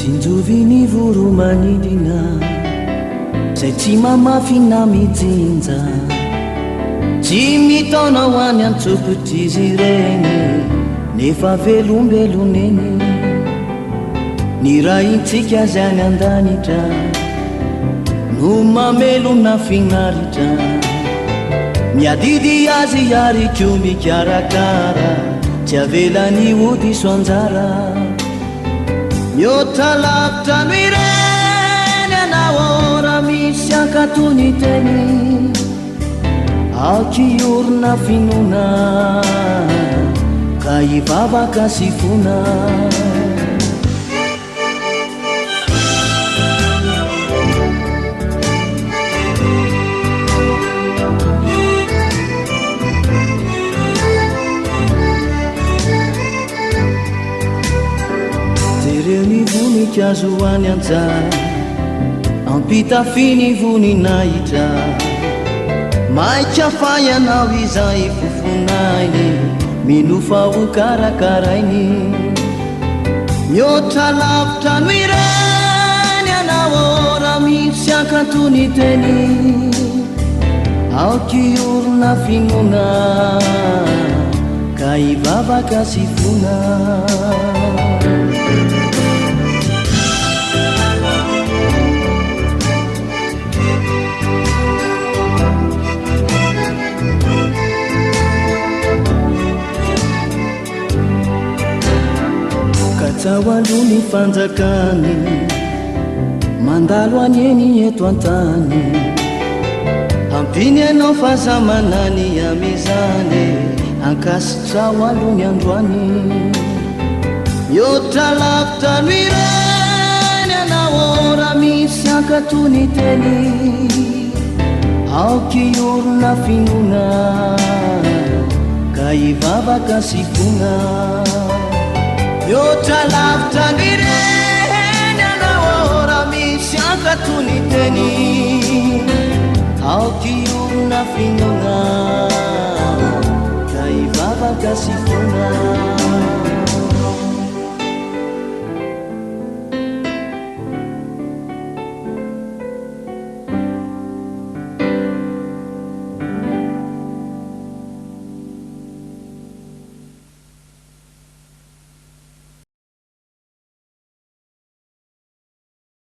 Tsinjoviny voro manidina zay tsy mamafina mijinja, tsy mitaona ho any antsokotry izy regny nefa velombeloneny. Ny raintsika azy any andanitra no mamelona finaritra, miadidy azy ary ko mikarakara, tsy avelany odiso anjara. Miota lavitra no ireny anao ora misy ankatony teny, akiorona finona ka hivavaka sy fona. Jereo voninkazo any anjara, ampitafiny voninahitra, maika fay anao izay fofonainy, minofa ho karakarainy. Mihoatra lavitra no ireny anao ora misy ankatony teny, aokiorona finona ka hivavaka sy fona. Katsao alohany fanjakany, mandalo any eny eto antany, ampiny anao fahasamanany amizany, ankasitrao alohany androany. Mihoatra lavitra no ireny anao ora misy ankatony teny, aokiorona finona ka hivavaka sy fona. Mihoatra lavitra no ireny anao ora misy ankatony teny, aokiorona finona ka hivavaka sy fona.